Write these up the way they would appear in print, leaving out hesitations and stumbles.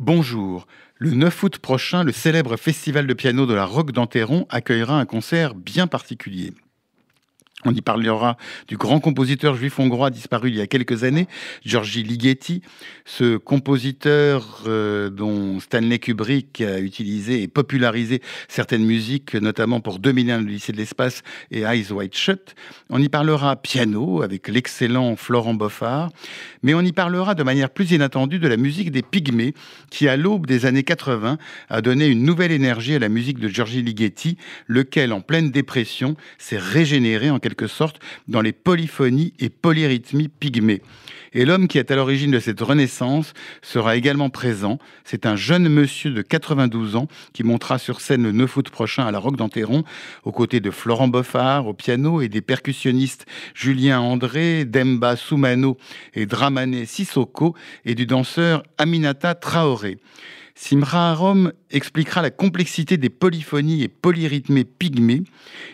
Bonjour. Le 9 août prochain, le célèbre festival de piano de la Roque d'Enterron accueillera un concert bien particulier. On y parlera du grand compositeur juif hongrois disparu il y a quelques années, György Ligeti. Ce compositeur dont Stanley Kubrick a utilisé et popularisé certaines musiques, notamment pour 2001, l'Odyssée de l'espace et Eyes Wide Shut. On y parlera piano avec l'excellent Florent Boffard, mais on y parlera de manière plus inattendue de la musique des Pygmées, qui à l'aube des années 80 a donné une nouvelle énergie à la musique de György Ligeti, lequel en pleine dépression s'est régénéré en quelque sorte dans les polyphonies et polyrythmies pygmées. Et l'homme qui est à l'origine de cette renaissance sera également présent. C'est un jeune monsieur de 92 ans qui montera sur scène le 9 août prochain à la Roque d'Enterron, aux côtés de Florent Boffard au piano et des percussionnistes Julien André, Demba Soumano et Dramane Sissoko et du danseur Aminata Traoré. Simcha Arom expliquera la complexité des polyphonies et polyrythmées pygmées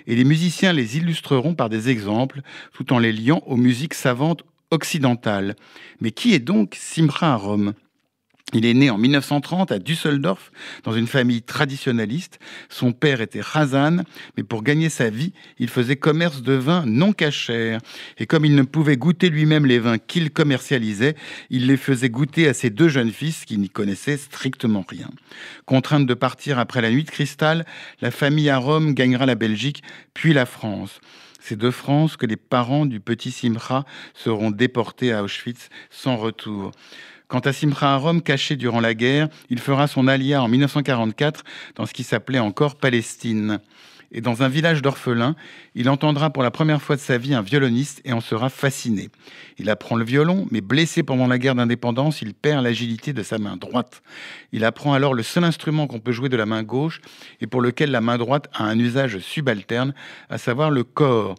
et les musiciens les illustreront par des exemples tout en les liant aux musiques savantes occidentales. Mais qui est donc Simcha Arom ? Il est né en 1930 à Düsseldorf, dans une famille traditionnaliste. Son père était Chazan, mais pour gagner sa vie, il faisait commerce de vins non cachers. Et comme il ne pouvait goûter lui-même les vins qu'il commercialisait, il les faisait goûter à ses deux jeunes fils qui n'y connaissaient strictement rien. Contrainte de partir après la nuit de cristal, la famille à Rome gagnera la Belgique, puis la France. C'est de France que les parents du petit Simcha seront déportés à Auschwitz sans retour. Quant à Simcha Arom, caché durant la guerre, il fera son alia en 1944 dans ce qui s'appelait encore Palestine. Et dans un village d'orphelins, il entendra pour la première fois de sa vie un violoniste et en sera fasciné. Il apprend le violon, mais blessé pendant la guerre d'indépendance, il perd l'agilité de sa main droite. Il apprend alors le seul instrument qu'on peut jouer de la main gauche et pour lequel la main droite a un usage subalterne, à savoir le cor.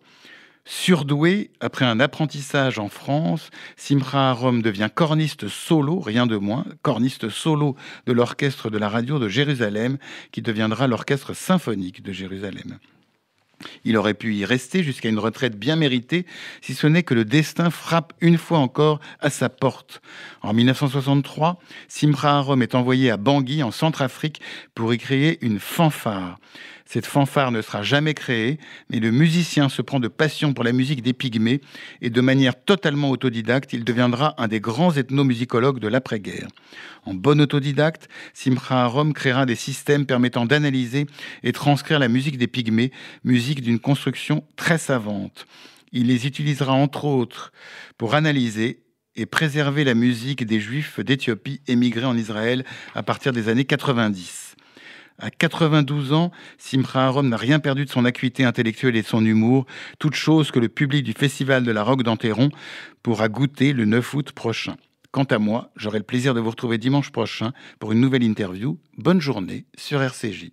Surdoué, après un apprentissage en France, Simcha Arom devient corniste solo, rien de moins, corniste solo de l'orchestre de la radio de Jérusalem, qui deviendra l'orchestre symphonique de Jérusalem. Il aurait pu y rester jusqu'à une retraite bien méritée, si ce n'est que le destin frappe une fois encore à sa porte. En 1963, Simcha Arom est envoyé à Bangui, en Centrafrique, pour y créer une fanfare. Cette fanfare ne sera jamais créée, mais le musicien se prend de passion pour la musique des Pygmées et de manière totalement autodidacte, il deviendra un des grands ethnomusicologues de l'après-guerre. En bon autodidacte, Simcha Arom créera des systèmes permettant d'analyser et transcrire la musique des Pygmées, musique d'une construction très savante. Il les utilisera entre autres pour analyser et préserver la musique des Juifs d'Éthiopie émigrés en Israël à partir des années 90. À 92 ans, Simcha Arom n'a rien perdu de son acuité intellectuelle et de son humour, toute chose que le public du Festival de la Roque d'Enterron pourra goûter le 9 août prochain. Quant à moi, j'aurai le plaisir de vous retrouver dimanche prochain pour une nouvelle interview. Bonne journée sur RCJ.